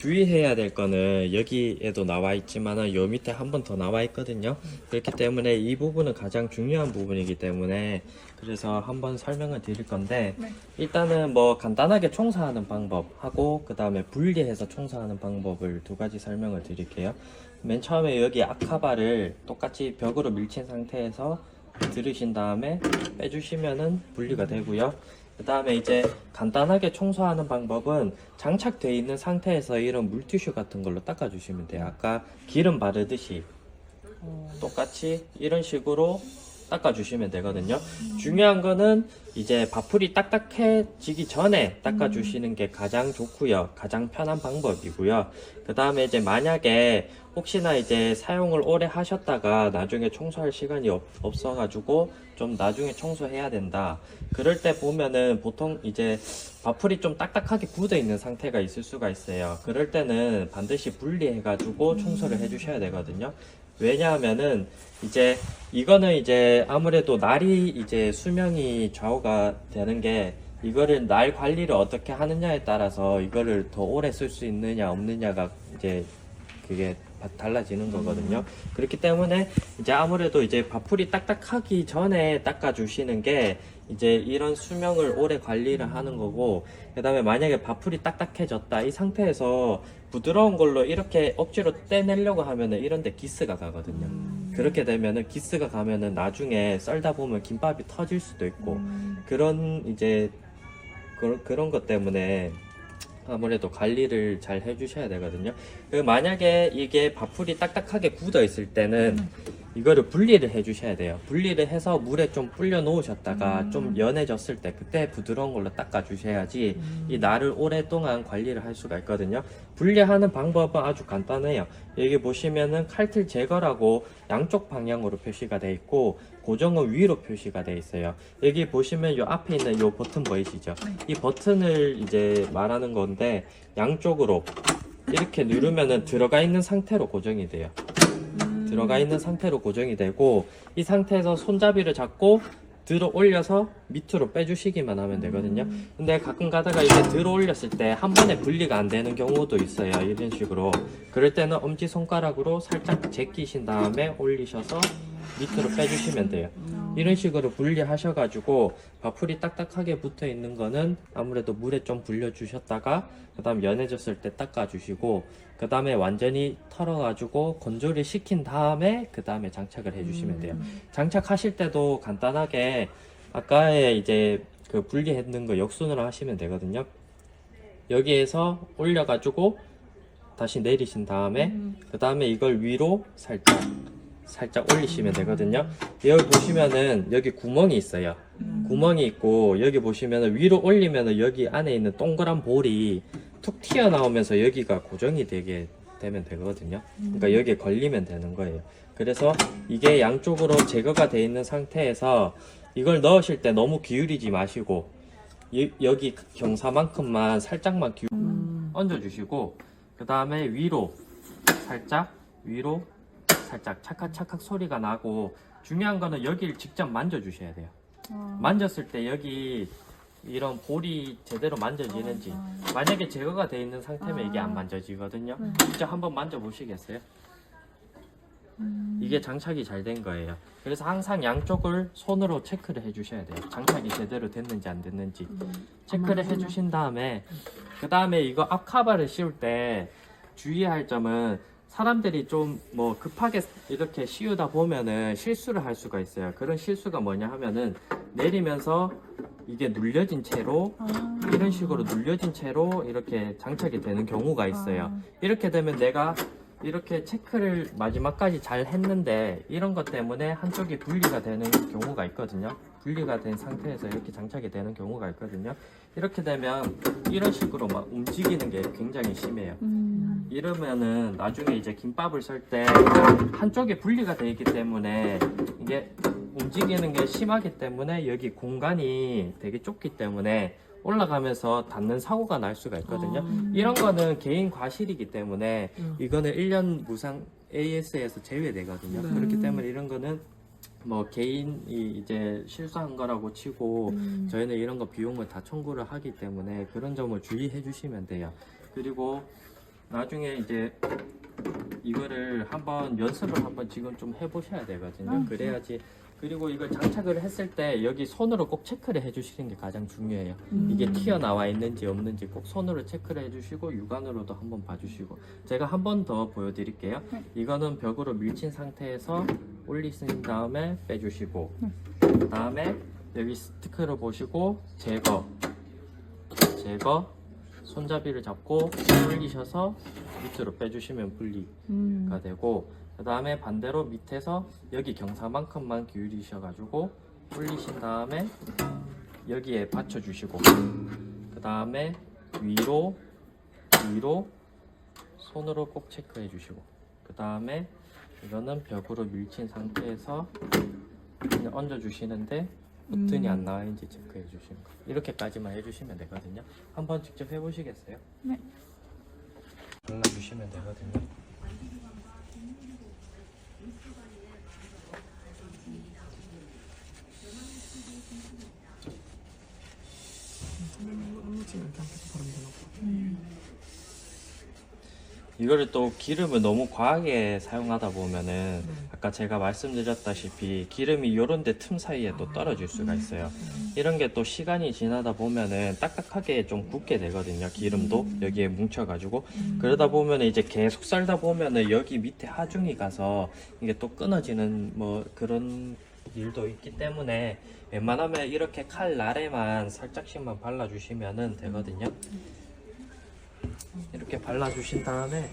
주의해야 될 거는 여기에도 나와 있지만은 요 밑에 한 번 더 나와 있거든요. 그렇기 때문에 이 부분은 가장 중요한 부분이기 때문에 그래서 한번 설명을 드릴 건데 네. 일단은 뭐 간단하게 청소하는 방법하고 그 다음에 분리해서 청소하는 방법을 두 가지 설명을 드릴게요. 맨 처음에 여기 아카바를 똑같이 벽으로 밀친 상태에서 들으신 다음에 빼주시면은 분리가 되고요. 그 다음에 이제 간단하게 청소하는 방법은 장착되어 있는 상태에서 이런 물티슈 같은 걸로 닦아주시면 돼요. 아까 기름 바르듯이 똑같이 이런 식으로 닦아주시면 되거든요. 중요한 거는 이제 바풀이 딱딱해지기 전에 닦아주시는 게 가장 좋고요. 가장 편한 방법이고요. 그 다음에 이제 만약에 혹시나 이제 사용을 오래 하셨다가 나중에 청소할 시간이 없어가지고 좀 나중에 청소해야 된다. 그럴 때 보면은 보통 이제 바풀이 좀 딱딱하게 굳어 있는 상태가 있을 수가 있어요. 그럴 때는 반드시 분리해가지고 청소를 해주셔야 되거든요. 왜냐하면은 이제 이거는 이제 아무래도 날이 이제 수명이 좌우가 되는 게 이거를 날 관리를 어떻게 하느냐에 따라서 이거를 더 오래 쓸 수 있느냐 없느냐가 이제 그게 달라지는 거거든요. 그렇기 때문에 이제 아무래도 이제 바풀이 딱딱하기 전에 닦아주시는 게 이제 이런 수명을 오래 관리를 하는 거고, 그 다음에 만약에 바풀이 딱딱해졌다 이 상태에서 부드러운 걸로 이렇게 억지로 떼내려고 하면은 이런데 기스가 가거든요. 그렇게 되면은 기스가 가면은 나중에 썰다 보면 김밥이 터질 수도 있고 그런 이제 그런 것 때문에 아무래도 관리를 잘 해주셔야 되거든요. 만약에 이게 바풀이 딱딱하게 굳어 있을 때는 이거를 분리를 해주셔야 돼요. 분리를 해서 물에 좀 불려 놓으셨다가 좀 연해졌을 때 그때 부드러운 걸로 닦아 주셔야지 이 날을 오랫동안 관리를 할 수가 있거든요. 분리하는 방법은 아주 간단해요. 여기 보시면은 칼틀 제거라고 양쪽 방향으로 표시가 되어 있고 고정은 위로 표시가 되어 있어요. 여기 보시면 요 앞에 있는 요 버튼 보이시죠? 이 버튼을 이제 말하는 건데 양쪽으로 이렇게 누르면은 들어가 있는 상태로 고정이 돼요. 들어가 있는 상태로 고정이 되고 이 상태에서 손잡이를 잡고 들어 올려서 밑으로 빼주시기만 하면 되거든요. 근데 가끔 가다가 이렇게 들어 올렸을 때 한 번에 분리가 안 되는 경우도 있어요. 이런 식으로. 그럴 때는 엄지손가락으로 살짝 제끼신 다음에 올리셔서 밑으로 빼주시면 돼요. 이런 식으로 분리하셔가지고 바풀이 딱딱하게 붙어 있는 거는 아무래도 물에 좀 불려 주셨다가 그 다음 연해졌을 때 닦아주시고 그 다음에 완전히 털어가지고 건조를 시킨 다음에 그 다음에 장착을 해주시면 돼요. 장착하실 때도 간단하게 아까에 이제 그 분리했는 거 역순으로 하시면 되거든요. 여기에서 올려가지고 다시 내리신 다음에 그 다음에 이걸 위로 살짝 올리시면 되거든요. 여기 보시면은 여기 구멍이 있어요. 구멍이 있고 여기 보시면은 위로 올리면은 여기 안에 있는 동그란 볼이 툭 튀어나오면서 여기가 고정이 되면 되거든요. 그러니까 여기에 걸리면 되는 거예요. 그래서 이게 양쪽으로 제거가 되어 있는 상태에서 이걸 넣으실 때 너무 기울이지 마시고 여기 경사만큼만 살짝만 얹어주시고 그 다음에 위로 살짝 찰칵찰칵 소리가 나고 중요한 거는 여기를 직접 만져주셔야 돼요. 만졌을 때 여기 이런 볼이 제대로 만져지는지 만약에 제거가 되어 있는 상태면 이게 안 만져지거든요. 직접 한번 만져보시겠어요? 이게 장착이 잘 된 거예요. 그래서 항상 양쪽을 손으로 체크를 해주셔야 돼요. 장착이 제대로 됐는지 안 됐는지 체크를 해주신 다음에 그 다음에 이거 앞카바를 씌울 때 주의할 점은 사람들이 좀 뭐 급하게 이렇게 씌우다 보면은 실수를 할 수가 있어요. 그런 실수가 뭐냐 하면은 내리면서 이게 눌려진 채로 이런 식으로 눌려진 채로 이렇게 장착이 되는 경우가 있어요. 이렇게 되면 내가 이렇게 체크를 마지막까지 잘 했는데 이런 것 때문에 한쪽이 분리가 되는 경우가 있거든요. 분리가 된 상태에서 이렇게 장착이 되는 경우가 있거든요. 이렇게 되면 이런 식으로 막 움직이는 게 굉장히 심해요. 이러면은 나중에 이제 김밥을 썰 때 한쪽이 분리가 되어 있기 때문에 이게 움직이는 게 심하기 때문에 여기 공간이 되게 좁기 때문에 올라가면서 닿는 사고가 날 수가 있거든요. 이런 거는 개인 과실이기 때문에 이거는 1년 무상 AS에서 제외되거든요. 그렇기 때문에 이런 거는 뭐 개인이 이제 실수한 거라고 치고 저희는 이런 거 비용을 다 청구를 하기 때문에 그런 점을 주의해 주시면 돼요. 그리고 나중에 이제 이거를 한번 연습을 한번 지금 좀 해보셔야 되거든요. 그래야지. 그리고 이걸 장착을 했을 때 여기 손으로 꼭 체크를 해주시는 게 가장 중요해요. 이게 튀어나와 있는지 없는지 꼭 손으로 체크를 해주시고 육안으로도 한번 봐주시고, 제가 한 번 더 보여드릴게요. 이거는 벽으로 밀친 상태에서 올리신 다음에 빼주시고, 그 다음에 여기 스티커를 보시고 제거, 손잡이를 잡고 올리셔서 밑으로 빼주시면 분리가 되고, 그 다음에 반대로 밑에서 여기 경사만큼만 기울이셔가지고 올리신 다음에 여기에 받쳐주시고, 그 다음에 위로 손으로 꼭 체크해 주시고, 그 다음에 이거는 벽으로 밀친 상태에서 그냥 얹어 주시는데 버튼이 안 나와 있는지 체크해 주시는 거, 이렇게까지만 해주시면 되거든요. 한번 직접 해보시겠어요? 네. 발라주시면 되거든요. 이거를 또 기름을 너무 과하게 사용하다 보면은 아까 제가 말씀드렸다시피 기름이 이런 데 틈 사이에 또 떨어질 수가 있어요. 이런 게 또 시간이 지나다 보면은 딱딱하게 좀 굳게 되거든요. 기름도 여기에 뭉쳐가지고, 그러다 보면은 이제 계속 썰다 보면은 여기 밑에 하중이 가서 이게 또 끊어지는 뭐 그런 일도 있기 때문에 웬만하면 이렇게 칼 날에만 살짝씩만 발라주시면 되거든요. 이렇게 발라주신 다음에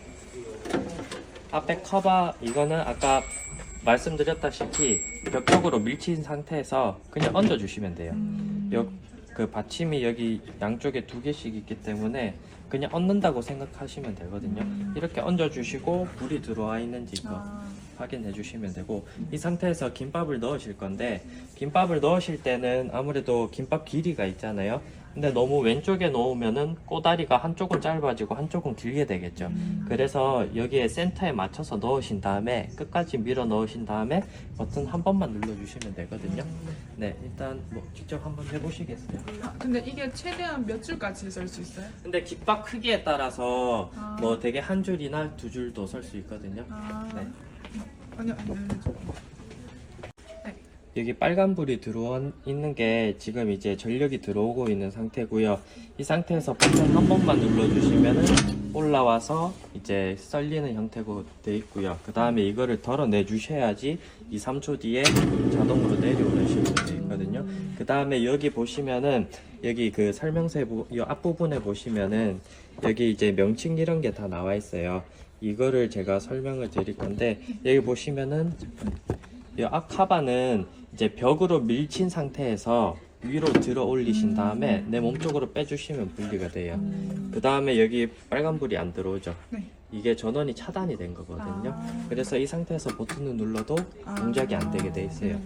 앞에 커버, 이거는 아까 말씀드렸다시피 벽쪽으로 밀친 상태에서 그냥 얹어주시면 돼요. 그 받침이 여기 양쪽에 2개씩 있기 때문에 그냥 얹는다고 생각하시면 되거든요. 이렇게 얹어주시고 불이 들어와 있는지 이거 확인해 주시면 되고, 이 상태에서 김밥을 넣으실 건데, 김밥을 넣으실 때는 아무래도 김밥 길이가 있잖아요. 근데 너무 왼쪽에 놓으면은 꼬다리가 한쪽은 짧아지고 한쪽은 길게 되겠죠. 그래서 여기에 센터에 맞춰서 넣으신 다음에 끝까지 밀어 넣으신 다음에 버튼 한 번만 눌러주시면 되거든요. 네, 일단 뭐 직접 한번 해보시겠어요? 근데 이게 최대한 몇 줄까지 썰 수 있어요? 근데 깃밥 크기에 따라서 뭐 되게 한 줄이나 2줄도 설 수 있거든요. 네. 아니요. 여기 빨간 불이 들어와 있는 게 지금 이제 전력이 들어오고 있는 상태고요. 이 상태에서 버튼 한 번만 눌러주시면은 올라와서 이제 썰리는 형태로 되어 있고요. 그 다음에 이거를 덜어내 주셔야지 2, 3초 뒤에 자동으로 내려오는 식으로 되어 있거든요. 그 다음에 여기 보시면은 여기 그 설명서 이 앞부분에 보시면은 여기 이제 명칭 이런 게 다 나와 있어요. 이거를 제가 설명을 드릴 건데, 여기 보시면은 이 아카바는 이제 벽으로 밀친 상태에서 위로 들어 올리신 다음에 내 몸쪽으로 빼주시면 분리가 돼요. 그 다음에 여기 빨간불이 안 들어오죠. 네. 이게 전원이 차단이 된 거거든요. 그래서 이 상태에서 버튼을 눌러도 동작이 안 되게 돼 있어요.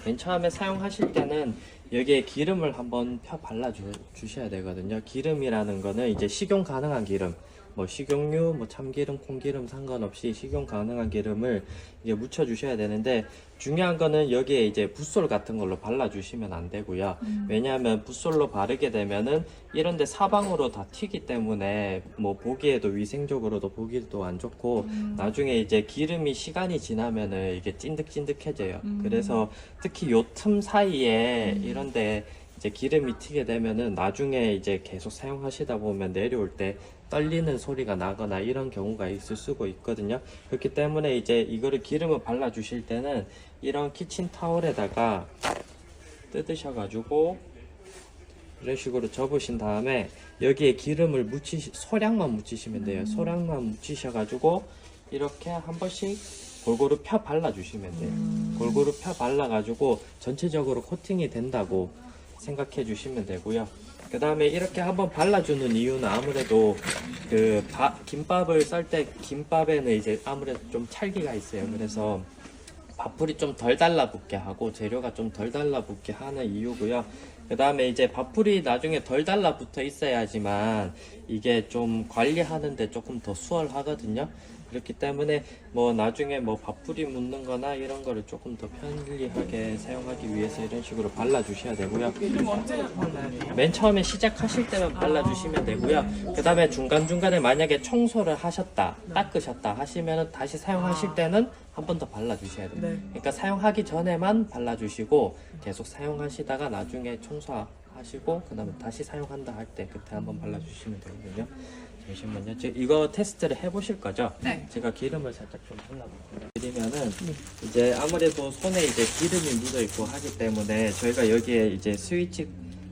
맨 처음에 사용하실 때는 여기에 기름을 한번 펴 발라 주셔야 되거든요. 기름이라는 거는 이제 식용 가능한 기름, 뭐 식용유, 뭐 참기름, 콩기름 상관없이 식용 가능한 기름을 이제 묻혀 주셔야 되는데, 중요한 거는 여기에 이제 붓솔 같은 걸로 발라 주시면 안 되고요. 왜냐하면 붓솔로 바르게 되면은 이런데 사방으로 다 튀기 때문에 뭐 보기에도 위생적으로도 보기도 안 좋고, 나중에 이제 기름이 시간이 지나면은 이게 찐득찐득해져요. 그래서 특히 요 틈 사이에 이런데 이제 기름이 튀게 되면은 나중에 이제 계속 사용하시다 보면 내려올 때 떨리는 소리가 나거나 이런 경우가 있을 수가 있거든요. 그렇기 때문에 이제 이거를 기름을 발라 주실 때는 이런 키친타올에다가 뜯으셔가지고 이런 식으로 접으신 다음에 여기에 기름을 소량만 묻히시면 돼요. 소량만 묻히셔가지고 이렇게 한 번씩 골고루 펴 발라 주시면 돼요. 골고루 펴 발라가지고 전체적으로 코팅이 된다고 생각해 주시면 되고요. 그 다음에 이렇게 한번 발라주는 이유는 아무래도 그 김밥을 썰 때 김밥에는 이제 아무래도 좀 찰기가 있어요. 그래서 밥풀이 좀 덜 달라붙게 하고 재료가 좀 덜 달라붙게 하는 이유고요. 그 다음에 이제 밥풀이 나중에 덜 달라붙어 있어야지만 이게 좀 관리하는데 조금 더 수월하거든요. 그렇기 때문에 뭐 나중에 뭐 밥풀이 묻는 거나 이런 거를 조금 더 편리하게 사용하기 위해서 이런 식으로 발라주셔야 되고요. 그럼 언제 발라야 돼요? 맨 처음에 시작하실 때만 발라주시면 되고요. 그 다음에 중간중간에 만약에 청소를 하셨다, 닦으셨다 하시면 다시 사용하실 때는 한 번 더 발라주셔야 돼요. 네. 그러니까 사용하기 전에만 발라주시고 계속 사용하시다가 나중에 청소하시고 그 다음에 다시 사용한다 할 때 그때 한번 발라주시면 되거든요. 잠시만요. 이거 테스트를 해보실 거죠? 네. 제가 기름을 살짝 좀 발라볼게요. 드리면은 이제 아무래도 손에 이제 기름이 묻어 있고 하기 때문에 저희가 여기에 이제 스위치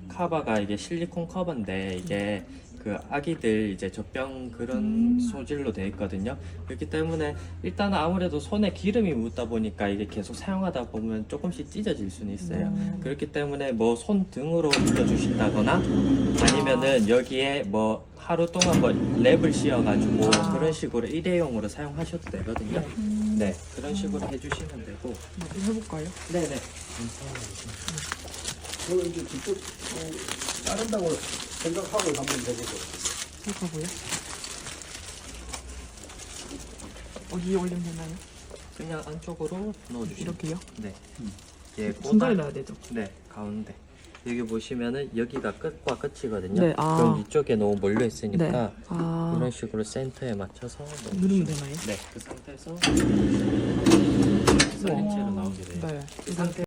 커버가 이게 실리콘 커버인데 이게 그 아기들 이제 젖병 그런 소질로 되어 있거든요. 그렇기 때문에 일단은 아무래도 손에 기름이 묻다 보니까 이게 계속 사용하다 보면 조금씩 찢어질 수는 있어요. 그렇기 때문에 뭐 손등으로 묻어주신다거나 아니면은 여기에 뭐 하루 동안 뭐 랩을 씌워가지고 그런 식으로 일회용으로 사용하셔도 되거든요. 네, 그런 식으로 해주시면 되고. 이거 해볼까요? 네네. 저는 이제 직접 자른다고 생각하고 한번 해보죠. 해보고요. 어디에 올리면 되나요? 그냥 안쪽으로 넣어주시면 이렇게요? 네. 예, 중간에 놔야 되죠? 네, 가운데. 여기 보시면은 여기가 끝과 끝이거든요. 네, 아. 그럼 이쪽에 너무 몰려 있으니까 네. 아. 이런 식으로 센터에 맞춰서 누르면 되나요? 네, 그 상태에서 스트레치로 나오게 돼요. 네. 그 상태